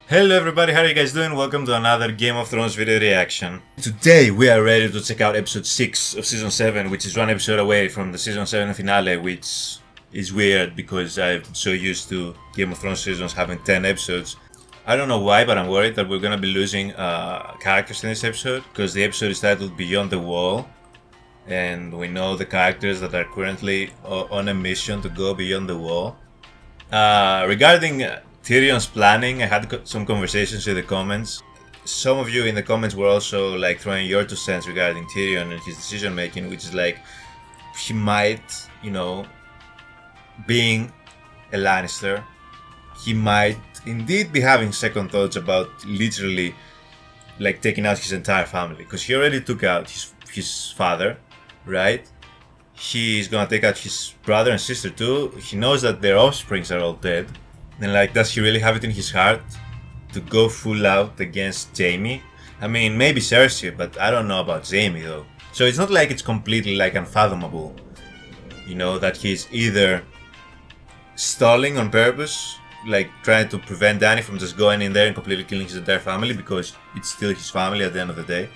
Hello everybody, how are you guys doing? Welcome to another Game of Thrones video reaction. Today we are ready to check out episode 6 of season 7, which is one episode away from the season 7 finale, which is weird because I'm so used to Game of Thrones seasons having 10 episodes. I don't know why, but I'm worried that we're gonna be losing characters in this episode, because the episode is titled Beyond the Wall, and we know the characters that are currently on a mission to go beyond the wall. Regarding Tyrion's planning, I had some conversations in the comments. Some of you in the comments were also like throwing your 2 cents regarding Tyrion and his decision making, which is like he might, being a Lannister, he might indeed be having second thoughts about literally like taking out his entire family, because he already took out his father, right? He's gonna take out his brother and sister too. He knows that their offsprings are all dead. And like, does he really have it in his heart to go full out against Jaime? I mean, maybe Cersei, but I don't know about Jaime though. So it's not like it's completely like unfathomable, that he's either stalling on purpose, like trying to prevent Dany from just going in there and completely killing his entire family, because it's still his family at the end of the day,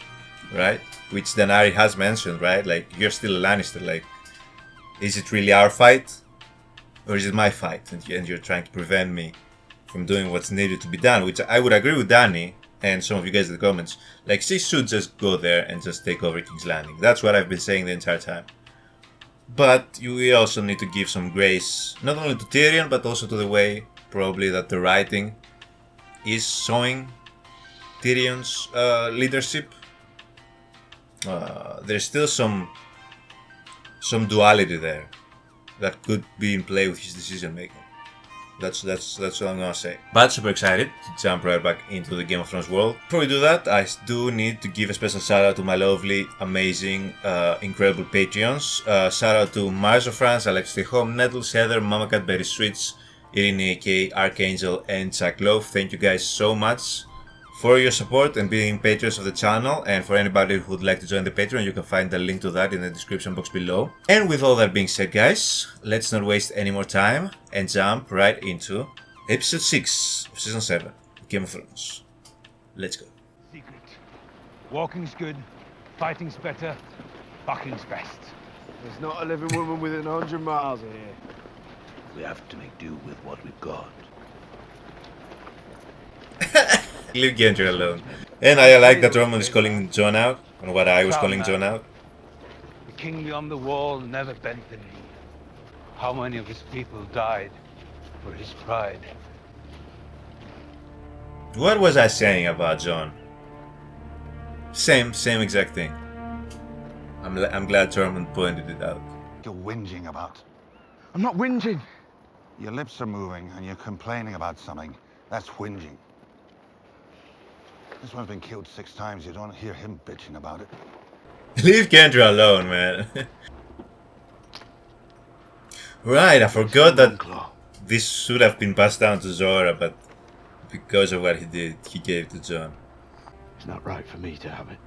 right? Which Daenerys has mentioned, right? Like, you're still a Lannister, like, is it really our fight? Or is it my fight, and you're trying to prevent me from doing what's needed to be done? Which I would agree with Dany and some of you guys in the comments. Like, she should just go there and just take over King's Landing. That's what I've been saying the entire time. But we also need to give some grace, not only to Tyrion, but also to the way, probably, that the writing is showing Tyrion's leadership. There's still some duality there that could be in play with his decision making. That's what I'm gonna say. But super excited to jump right back into the Game of Thrones world. Before we do that, I do need to give a special shout out to my lovely, amazing, incredible Patreons. Shout out to Mars of France, Alex Home, Nettles, Heather, Mama Cat, Berry Sweets, Irene AK, Archangel, and Jack Love. Thank you guys so much for your support and being patrons of the channel. And for anybody who would like to join the Patreon, you can find the link to that in the description box below. And with all that being said, guys, let's not waste any more time and jump right into episode 6 of season 7 Game of Thrones. Let's go. Secret. Walking's good, fighting's better, fucking's best. There's not a living woman within 100 miles of here. We have to make do with what we've got. Leave Gendry alone. And I like that Roman is calling Jon out on what I was calling Jon out. The king beyond the wall never bent the knee. How many of his people died for his pride? What was I saying about Jon? Same exact thing. I'm glad Tormund pointed it out. You're whinging about. I'm not whinging. Your lips are moving and you're complaining about something. That's whinging. This one's been killed 6 times. You don't hear him bitching about it. Leave Gendry alone, man. Right, I forgot that this should have been passed down to Zora, but because of what he did, he gave it to Jon. It's not right for me to have it.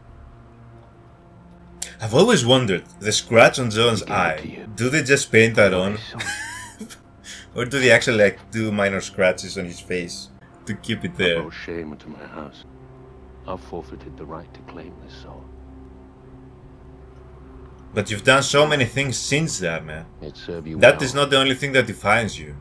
I've always wondered, the scratch on Jon's eye, do they just paint that on? Or do they actually like do minor scratches on his face to keep it there? No shame into my house. I've forfeited the right to claim this soul. But you've done so many things since that, man. It served you That well. is not the only thing that defines you.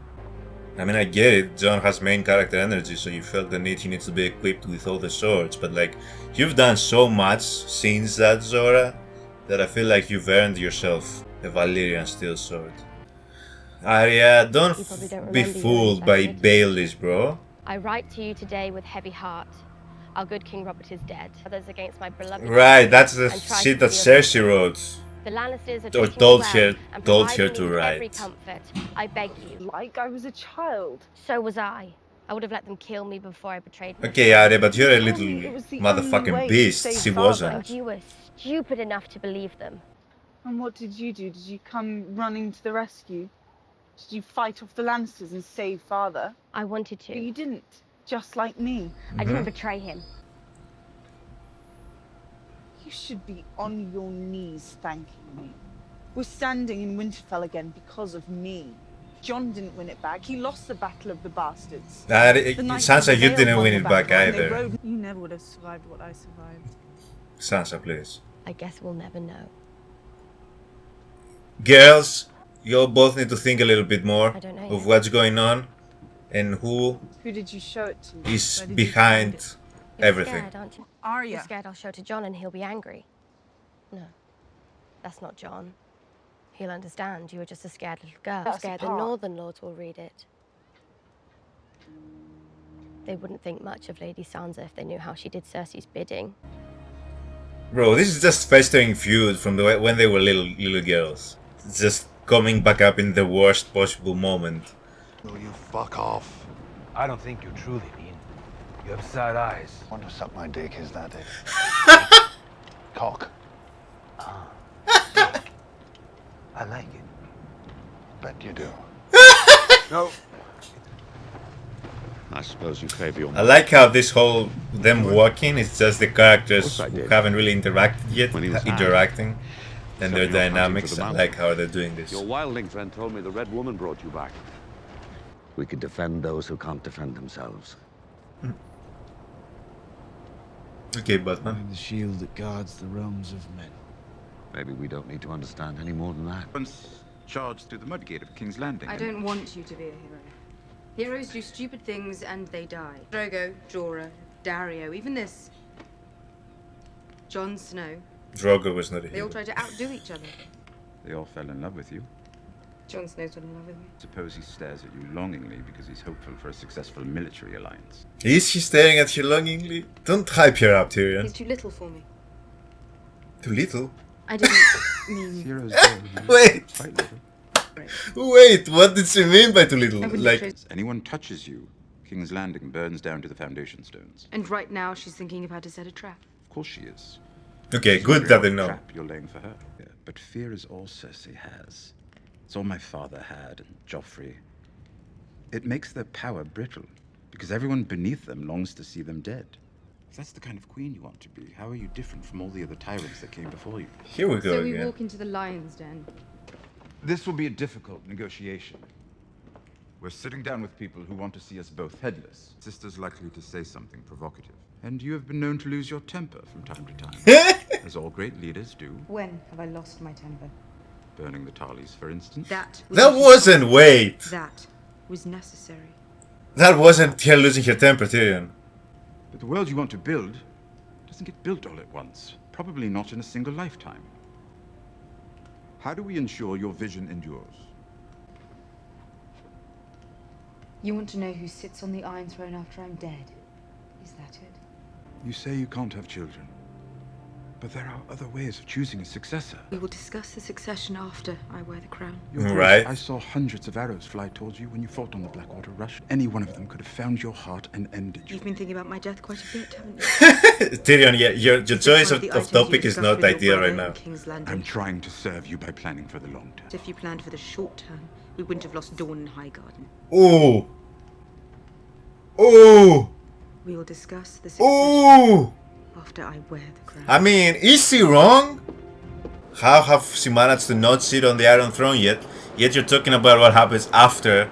I mean, I get it, Jon has main character energy, so you felt the need he needs to be equipped with all the swords, but like, you've done so much since that, Zora, that I feel like you've earned yourself a Valyrian steel sword. Arya, don't be fooled by Baelish, bro. I write to you today with heavy heart. Our good King Robert is dead. Others against my beloved. Right, that's the shit that Cersei wrote. The Lannisters are Or treating told me her, well and told her providing to me with write. every comfort. I beg you. Like I was a child. So was I. I would have let them kill me before I betrayed my Okay, Arya, but you're a It little was the only way motherfucking to beast. save She father. wasn't. And you were stupid enough to believe them. And what did you do? Did you come running to the rescue? Did you fight off the Lannisters and save father? I wanted But to. you didn't. Just like me. I didn't betray him. You should be on your knees thanking me. We're standing in Winterfell again because of me. Jon didn't win it back. He lost the Battle of the Bastards. It The Knights sounds of like you the Vale didn't won win the it back battle, and they either. rode- You never would have survived what I survived. Sansa, please. I guess we'll never know. Girls, you both need to think a little bit more I don't know of yet. what's going on and who Who did you show it to? is Where did you find behind it? You're everything. scared, aren't you? Arya. You're scared I'll show it to Jon and he'll be angry. No, that's not Jon. He'll understand you were just a scared little girl. That's Scared the apart. Northern Lords will read it. They wouldn't think much of Lady Sansa if they knew how she did Cersei's bidding. Bro, this is just festering feud from when they were little girls. It's just coming back up in the worst possible moment. Will you fuck off? I don't think you truly mean. You have sad eyes. Want to suck my dick, is that it? Cock. I like it. Bet you do. No. I suppose you crave your I like how this whole them walking is just the characters Of course I who did. haven't really interacted yet, When he was interacting, and So their you're hunting for dynamics. the I mountain. like how they're doing this. Your wildling friend told me the Red Woman brought you back. We could defend those who can't defend themselves. Okay, Batman. I'm the shield that guards the realms of men. Maybe we don't need to understand any more than that. Once charged through the Mudgate of King's Landing. I don't want you to be a hero. Heroes do stupid things and they die. Drogo, Jorah, Dario, even this. Jon Snow. Drogo was not a They all hero. try to outdo each other. They all fell in love with you. Jon Snow's not in love with me. Suppose he stares at you longingly because he's hopeful for a successful military alliance. Is he staring at you longingly? Don't hype her up, Tyrion. He's too little for me. Too little? I didn't mean. Heroes go. Wait. Quite little. Wait, what did she mean by too little? I wouldn't Like, trade- Anyone touches you, King's Landing burns down to the foundation stones. And right now she's thinking of how to set a trap. Of course she is. okay, She's good wondering that they what know. trap you're laying for her. Yeah, but fear is all Cersei has. It's all my father had, and Joffrey. It makes their power brittle, because everyone beneath them longs to see them dead. If that's the kind of queen you want to be, how are you different from all the other tyrants that came before you? Here we go So we again. walk into the lion's den. This will be a difficult negotiation. We're sitting down with people who want to see us both headless. Sister's likely to say something provocative. And you have been known to lose your temper from time to time, as all great leaders do. When have I lost my temper? Burning the Tarleys, for instance. That That wasn't, wait! That was necessary. That wasn't her losing her temper, Tyrion. But the world you want to build doesn't get built all at once. Probably not in a single lifetime. How do we ensure your vision endures? You want to know who sits on the Iron Throne after I'm dead? Is that it? You say you can't have children. But there are other ways of choosing a successor. We will discuss the succession after I wear the crown. Your Grace, Right. I saw hundreds of arrows fly towards you when you fought on the Blackwater Rush. Any one of them could have found your heart and ended you. You've been thinking about my death quite a bit, haven't you? Tyrion, yeah, your Is this choice one of the items topic you is discussed not with your ideal brother right now. in King's Landing? I'm trying to serve you by planning for the long term. If you planned for the short term, we wouldn't have lost Dawn and Highgarden. Ooh! Ooh! We will discuss the succession Ooh! after I wear the crown. I mean, is she wrong? How have she managed to not sit on the Iron Throne yet? Yet you're talking about what happens after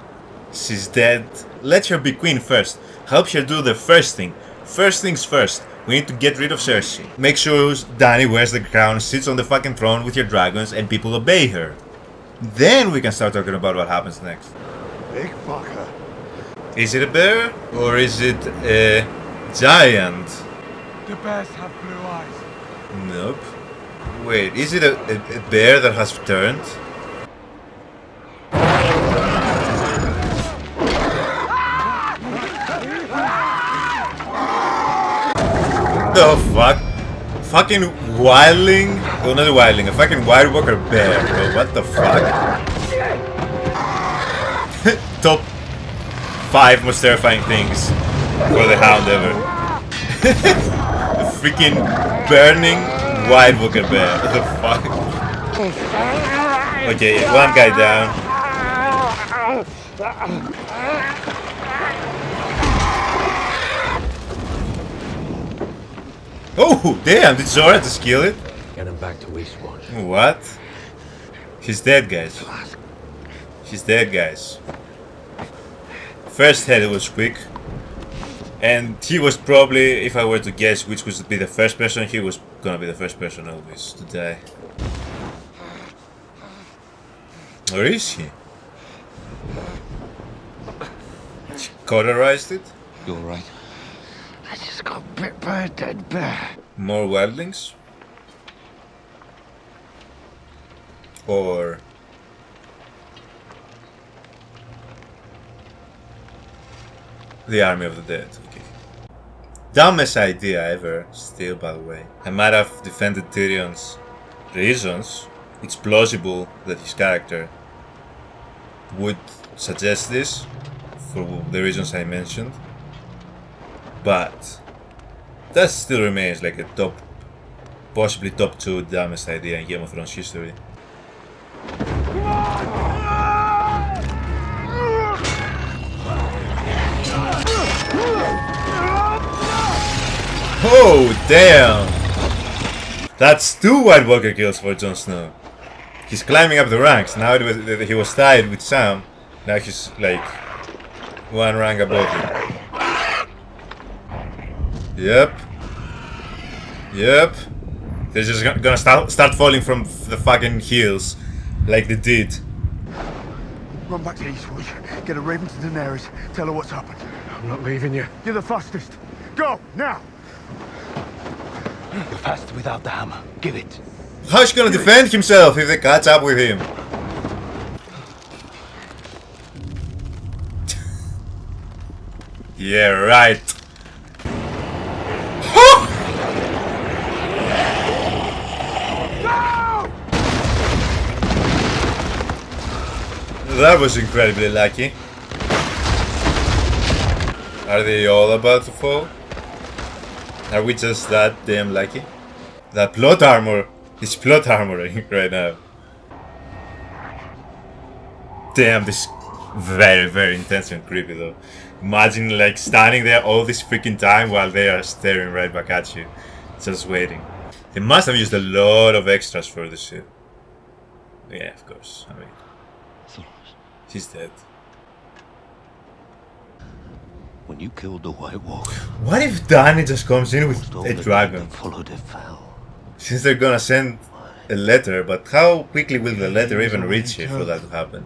she's dead. Let her be queen first. Help her do the first thing. First things first. We need to get rid of Cersei. Make sure Dany wears the crown, sits on the fucking throne with your dragons, and people obey her. Then we can start talking about what happens next. Big fucker. Is it a bear? Or is it a giant? The bears have blue eyes. Nope. Wait, is it a bear that has turned? The fuck? Fucking wildling? Oh, not a wildling, a fucking White Walker bear, bro. What the fuck? Top 5 most terrifying things for the Hound ever. A freaking burning White Walker bear. What the fuck? Okay, one guy down. Oh, damn, did Zora just kill it? Get him back to Eastwatch. What? He's dead, guys. He's dead, guys. First head was quick. And he was probably, if I were to guess which was to be the first person, he was gonna be the first person always to die. Or is he? She cauterized it? You're right. I just got bit by a dead bear. More wildlings? Or... the Army of the Dead. Okay. Dumbest idea ever, still, by the way. I might have defended Tyrion's reasons. It's plausible that his character would suggest this for the reasons I mentioned. But that still remains like a top, possibly top 2 dumbest idea in Game of Thrones history. Oh, damn! That's 2 White Walker kills for Jon Snow. He's climbing up the ranks. Now he was tied with Sam. Now he's like 1 rank above him. Yep. Yep. They're just gonna start falling from the fucking hills like they did. Run back to Eastwood. Get a raven to Daenerys. Tell her what's happened. I'm not leaving you. You're the fastest. Go, now! You're faster without the hammer. Give it. How's he gonna defend himself if they catch up with him? Yeah, right. That was incredibly lucky. Are they all about to fall? Are we just that damn lucky? That plot armor is plot armoring right now. Damn, this is very, very intense and creepy though. Imagine like standing there all this freaking time while they are staring right back at you. Just waiting. They must have used a lot of extras for this shit. Yeah, of course. I mean, he's dead. When you killed the White Walker, What if Dany just comes in with all a the dragon? that followed it fell. Since they're gonna send a letter, but how quickly will the letter even reach here for that to happen?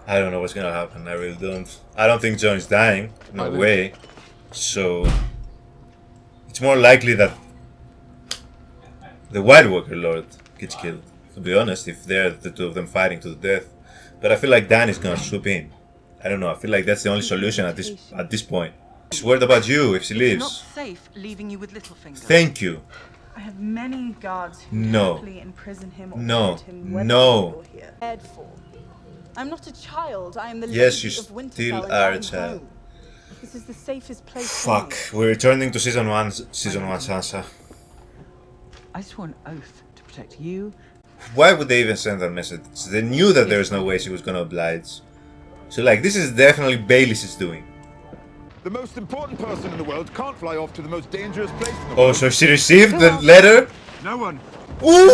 I don't know what's gonna happen, I really don't. I don't think Jon is dying, no way. So it's more likely that the White Walker Lord gets killed, to be honest, if they're the 2 of them fighting to the death. But I feel like Dany's gonna swoop in. I don't know, I feel like that's the only solution at this point. She's worried about you if she leaves. Not safe leaving you with Littlefinger. Thank you. I have many guards who No. happily imprison him or No. find him whether No. you're here. Cared for. I'm not a child. I am the Yes, lady you of Winterfell still and are I a am child. home. This is the safest place for Fuck, me. we're returning to season 1 Sansa. I swore an oath to protect you. Why would they even send that message? They knew that there's no way she was gonna oblige. So like, this is definitely Baelys' doing. The most important person in the world can't fly off to the most dangerous place in the Oh, world. so she received the letter? No one. Ooh,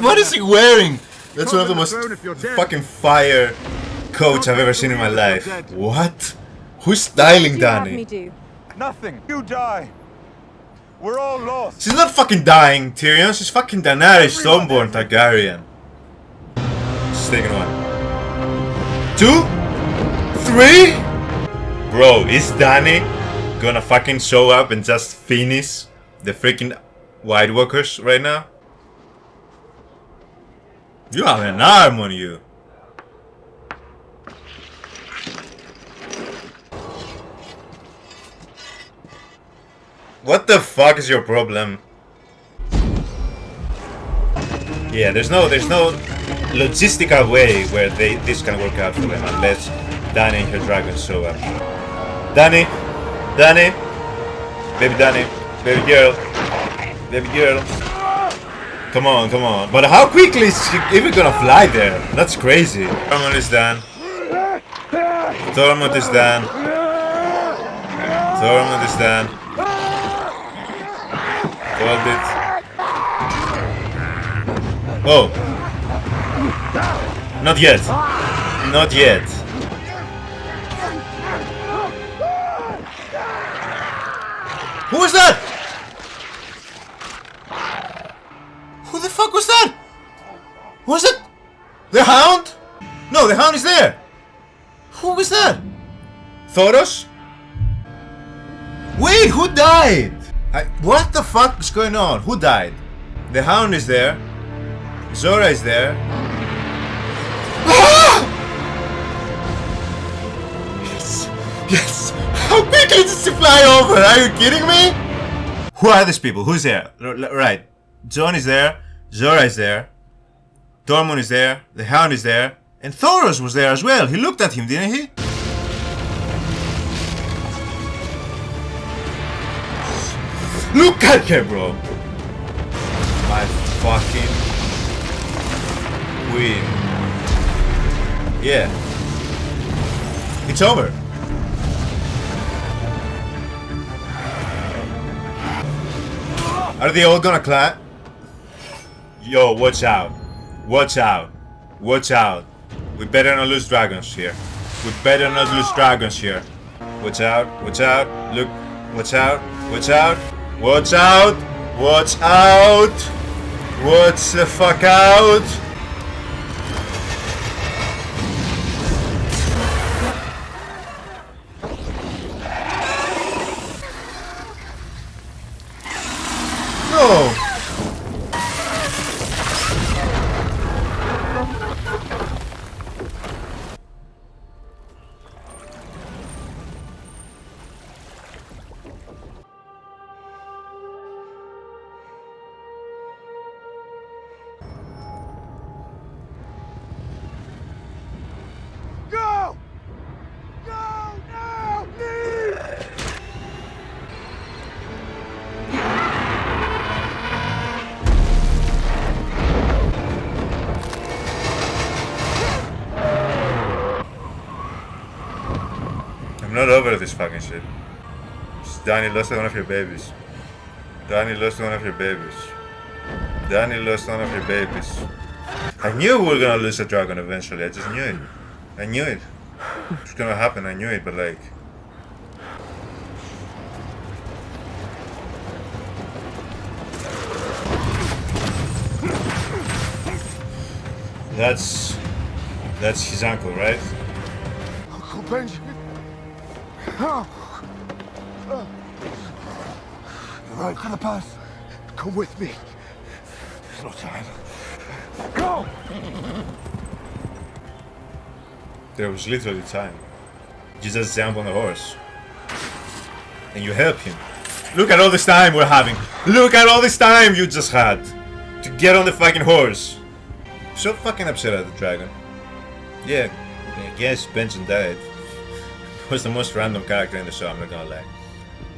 what is he wearing? That's one of the most fucking fire coats I've ever seen in my life. What? Who's styling Dany? do? Nothing. You die. We're all lost. She's not fucking dying, Tyrion. She's fucking Daenerys Stormborn Targaryen. She's taking 1, 2, 3. Bro, is Dany gonna fucking show up and just finish the freaking White Walkers right now? You have an arm on you. What the fuck is your problem? Yeah, there's no logistical way where this can work out for them unless Dany and her dragons show up. Dany, baby Dany, baby girl. Come on. But how quickly is she even gonna fly there? That's crazy. Tormund is done. Tormund is done. Called it. Oh. Not yet. Not yet. Who was that? Who the fuck was that? Was it the Hound? No, the Hound is there. Who was that? Thoros? Wait, who died? What the fuck is going on? Who died? The Hound is there. Zora is there. Ah! Yes, yes. How quickly does she fly over? Are you kidding me? Who are these people? Who's there? Right. Jon is there. Zora is there. Tormund is there. The Hound is there. And Thoros was there as well. He looked at him, didn't he? Look at her, bro. My fucking queen. Yeah. It's over. Are they all gonna clap? Yo, watch out. Watch out. Watch out. We better not lose dragons here. We better not lose dragons here. Watch out. Watch out. Look. Watch out. Watch out. Watch out. Watch out. Watch the fuck out. No. Go! Go now! Leave! I'm not over this fucking shit. Dany lost one of your babies. Dany lost one of your babies. Dany lost one of your babies. I knew we were gonna lose a dragon eventually. I just knew it. I knew it. It was gonna happen. I knew it, but like. That's his uncle, right? Uncle Benjamin. Oh. You're right for the pass. Come with me. There's no time. Go! There was literally time. You just jump on the horse. And you help him. Look at all this time we're having. Look at all this time you just had. To get on the fucking horse. I'm so fucking upset at the dragon. Yeah, I guess Benjamin died. He was the most random character in the show, I'm not gonna lie.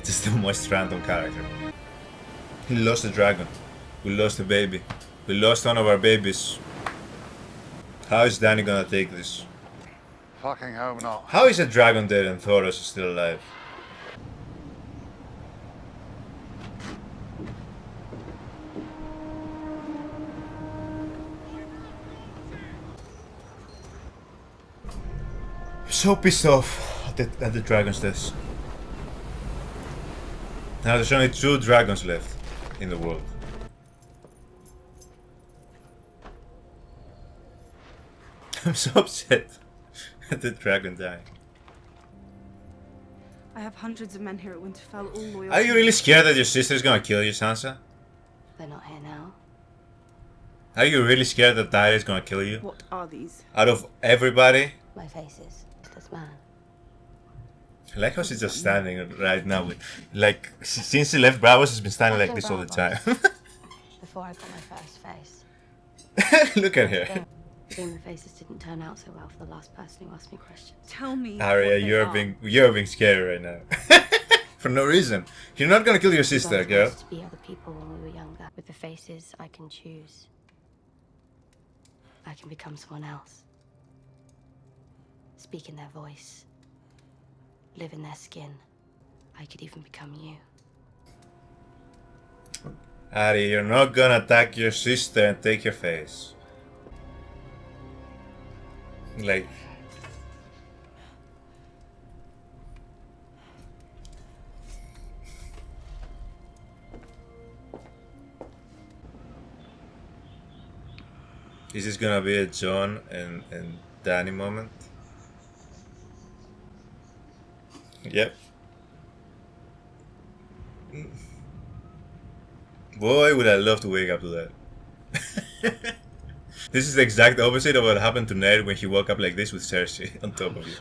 Just the most random character. He lost the dragon. We lost the baby. We lost one of our babies. How is Dany gonna take this? Fucking hope not. How is a dragon dead and Thoros is still alive? I'm so pissed off at the dragon's death. Now there's only 2 dragons left in the world. I'm so upset at the dragon dying. I have hundreds of men here at Winterfell, all loyal. Are you really scared that your sister's gonna kill you, Sansa? They're not here now. Are you really scared that Daenerys gonna kill you? What are these? Out of everybody? My face is this man. I like how she's just standing right now. Like, since she left Bravos, she's been standing like this all the time. Before I got my first face. Look at her. Human faces didn't turn out so well for the last person who asked me questions. Tell me. Arya, you're being scary right now. For no reason. You're not gonna kill your sister, girl. To be other people when we were younger. With the faces, I can choose. I can become someone else. Speak in their voice. Live in their skin. I could even become you. Arya, you're not gonna attack your sister and take your face. Like, is this gonna be a Jon and Dany moment? Yep. Boy, would I love to wake up to that. This is the exact opposite of what happened to Ned when he woke up like this with Cersei on top of you.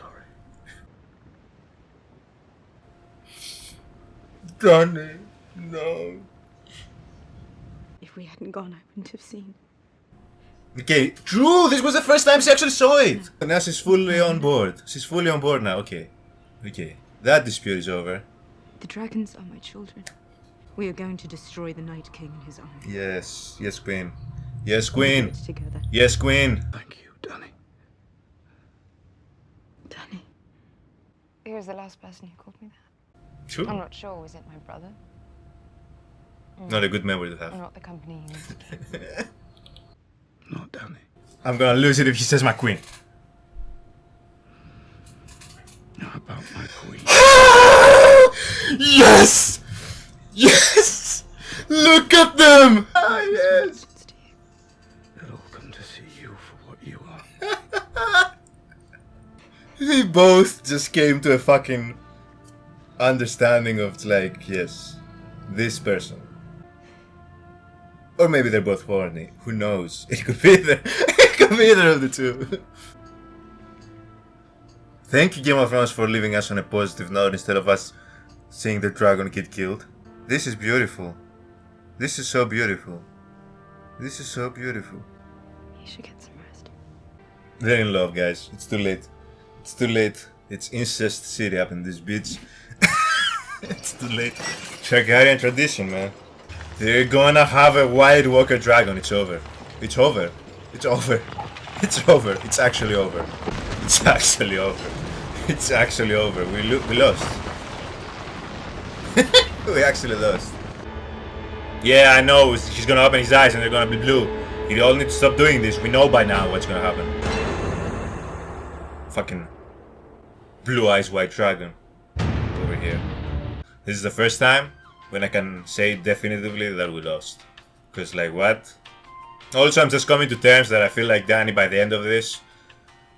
Dany, no. If we hadn't gone, I wouldn't have seen. Okay, true! This was the first time she actually saw it! And now she's fully on board. She's fully on board now, okay. Okay, that dispute is over. The dragons are my children. We are going to destroy the Night King and his army. Yes, yes, Queen. Yes, Queen. We'll do it together. Yes, Queen. Thank you, Dany. Danny. He was the last person who called me that. True. I'm not sure, was it my brother? Not a good memory to Or have. not the company he used to keep. Not Dany. I'm gonna lose it if he says my queen. How about my queen? Yes! Yes! Look at them! Ah, yes! They'll all come to see you for what you are. They both just came to a fucking understanding of like, yes, this person. Or maybe they're both horny. Who knows? It could be either. It could be either of the two. Thank you, Game of Thrones, for leaving us on a positive note instead of us seeing the dragon get killed. This is beautiful. This is so beautiful. This is so beautiful. You should get some rest. They're in love, guys. It's too late. It's too late. It's incest city up in this bitch. It's too late. Targaryen tradition, man. They're gonna have a White Walker dragon. It's over. It's over. It's over. It's over. It's actually over. It's actually over. It's actually over. We lost. We actually lost. Yeah, I know. He's gonna open his eyes and they're gonna be blue. You all need to stop doing this. We know by now what's gonna happen. Fucking blue eyes white dragon over here. This is the first time when I can say definitively that we lost. Cause like what? Also, I'm just coming to terms that I feel like Dany by the end of this,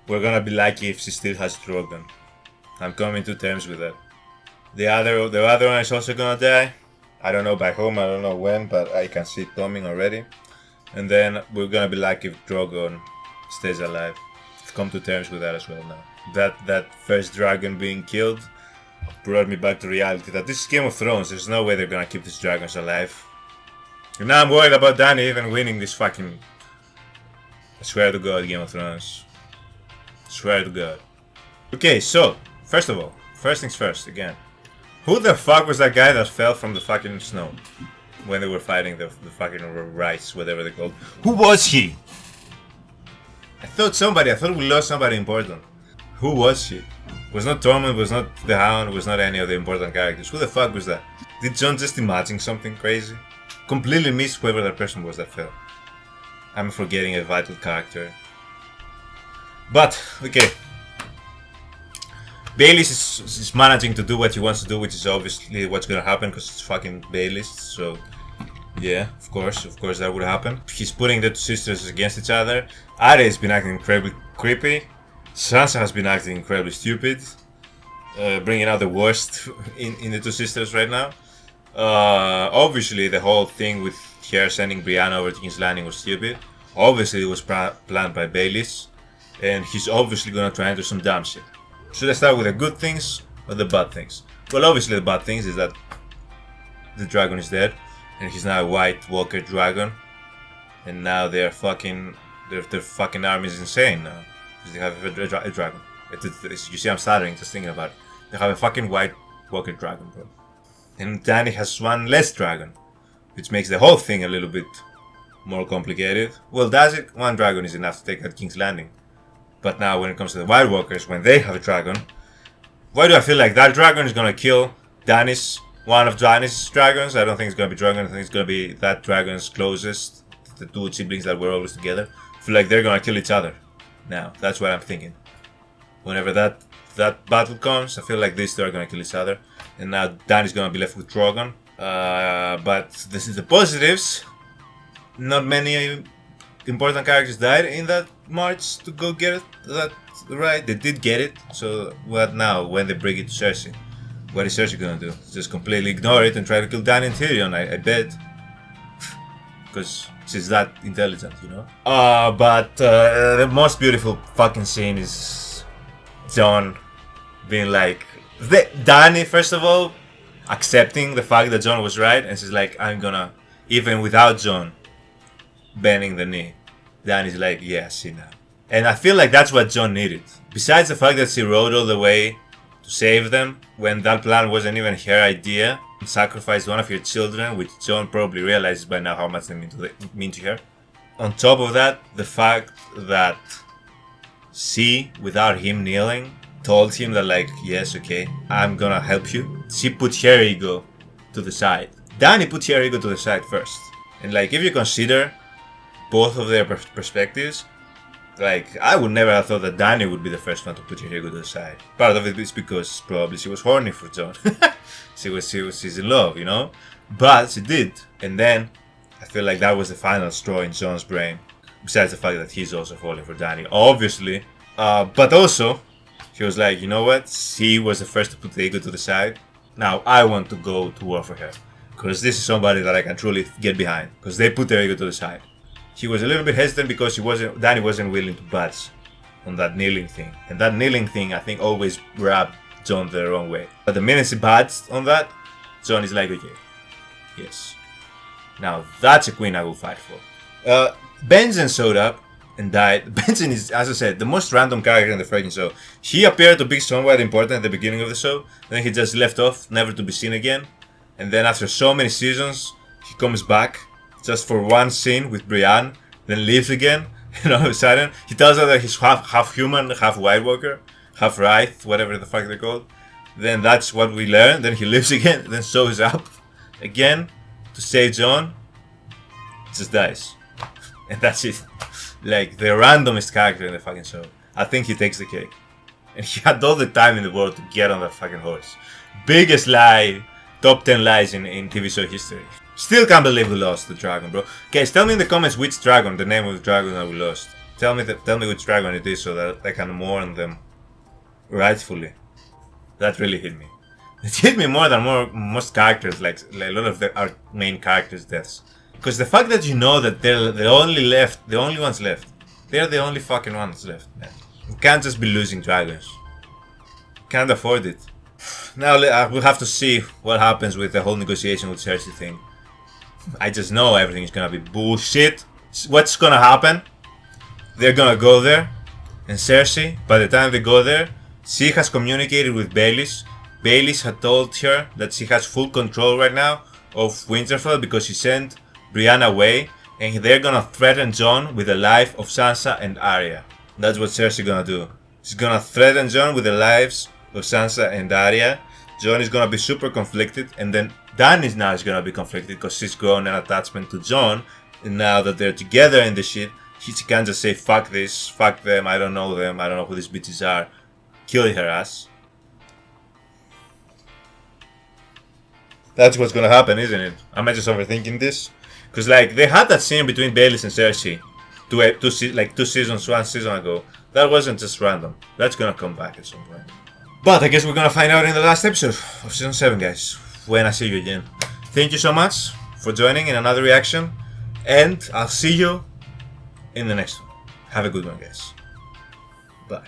we're gonna be lucky if she still has Drogon. I'm coming to terms with that. The other one is also gonna die. I don't know by whom, I don't know when, but I can see it coming already. And then we're gonna be lucky if Drogon stays alive. I've come to terms with that as well now. That first dragon being killed brought me back to reality that this is Game of Thrones. There's no way they're gonna keep these dragons alive. And now I'm worried about Dany even winning this fucking... I swear to God, Game of Thrones. I swear to God. Okay, so, first of all, first things first, again. Who the fuck was that guy that fell from the fucking snow? When they were fighting the fucking rice, whatever they called. Who was he? I thought we lost somebody important. Who was he? Was not Tormund, was not the Hound, was not any of the important characters. Who the fuck was that? Did Jon just imagine something crazy? Completely missed whoever that person was that fell. I'm forgetting a vital character. But, okay. Baelish is managing to do what he wants to do, which is obviously what's gonna happen because it's fucking Baelish, so yeah, of course that would happen. He's putting the two sisters against each other. Arya has been acting incredibly creepy. Sansa has been acting incredibly stupid, bringing out the worst in the two sisters right now. Obviously the whole thing with her sending Brienne over to King's Landing was stupid. Obviously it was planned by Baelish, and he's obviously gonna try and do some dumb shit. Should I start with the good things or the bad things? Well, obviously the bad things is that the dragon is dead, and he's now a White Walker dragon, and now their fucking army is insane now because they have a dragon. You see, I'm stuttering just thinking about it. They have a fucking White Walker dragon, bro, and Dany has one less dragon, which makes the whole thing a little bit more complicated. Well, does it? One dragon is enough to take out King's Landing. But now when it comes to the White Walkers, when they have a dragon, why do I feel like that dragon is gonna kill one of Dany's dragons? I don't think it's gonna be dragon, I think it's gonna be that dragon's closest, the two siblings that were always together. I feel like they're gonna kill each other. Now, that's what I'm thinking. Whenever that battle comes, I feel like these two are gonna kill each other. And now Dany's gonna be left with Drogon. But this is the positives. Not many important characters died in that march to go get that right. They did get it. So what now when they bring it to Cersei? What is Cersei gonna do? Just completely ignore it and try to kill Dany and Tyrion, I bet. Because she's that intelligent, you know? But the most beautiful fucking scene is Jon being like... Dany, first of all, accepting the fact that Jon was right, and she's like, I'm gonna... Even without Jon bending the knee, Dany's like, yeah, see now. And I feel like that's what Jon needed. Besides the fact that she rode all the way to save them, when that plan wasn't even her idea, and sacrificed one of her children, which Jon probably realizes by now how much they mean to her. On top of that, the fact that she, without him kneeling, told him that like, yes, okay, I'm gonna help you. She put her ego to the side. Dany put her ego to the side first. And like, if you consider both of their perspectives, like, I would never have thought that Dany would be the first one to put her ego to the side. Part of it is because probably she was horny for Jon. she's in love, you know? But she did. And then, I feel like that was the final straw in Jon's brain. Besides the fact that he's also falling for Dany, obviously. But also, he was like, you know what? She was the first to put the ego to the side. Now, I want to go to war for her. Because this is somebody that I can truly get behind. Because they put their ego to the side. He was a little bit hesitant because Dany wasn't willing to budge on that kneeling thing. And that kneeling thing, I think, always rubbed Jon the wrong way. But the minute he budged on that, Jon is like, okay, yes. Now, that's a queen I will fight for. Benjen showed up and died. Benjen is, as I said, the most random character in the freaking show. He appeared to be somewhat important at the beginning of the show. Then he just left off, never to be seen again. And then after so many seasons, he comes back. Just for one scene with Brienne, then leaves again, and all of a sudden he tells her that he's half human, half White Walker, half Wraith, whatever the fuck they're called. Then that's what we learn. Then he leaves again, then shows up again to save Jon, just dies, and that's it. Like the randomest character in the fucking show. I think he takes the cake, and he had all the time in the world to get on that fucking horse. Biggest lie, top 10 lies in TV show history. Still can't believe we lost the dragon, bro. Guys, tell me in the comments which dragon, the name of the dragon that we lost. Tell me which dragon it is so that I can mourn them rightfully. That really hit me. It hit me more than most characters, like a lot of our main characters' deaths. Because the fact that you know that they're the only ones left. They're the only fucking ones left, man. We can't just be losing dragons. Can't afford it. Now we'll have to see what happens with the whole negotiation with Cersei thing. I just know everything is gonna be bullshit. What's gonna happen? They're gonna go there, and Cersei, by the time they go there, she has communicated with Baelish. Baelish had told her that she has full control right now of Winterfell because she sent Brienne away, and they're gonna threaten Jon with the life of Sansa and Arya. That's what Cersei gonna do. She's gonna threaten Jon with the lives of Sansa and Arya. Jon is gonna be super conflicted, and then Dany now is gonna be conflicted because she's grown an attachment to Jon, and now that they're together in the shit, she can't just say fuck this, fuck them, I don't know them, I don't know who these bitches are, kill her ass. That's what's gonna happen, isn't it? Am I just overthinking this? Because like they had that scene between Baelish and Cersei two seasons, one season ago. That wasn't just random. That's gonna come back at some point. But I guess we're gonna find out in the last episode of season 7, guys, when I see you again. Thank you so much for joining in another reaction, and I'll see you in the next one. Have a good one, guys. Bye.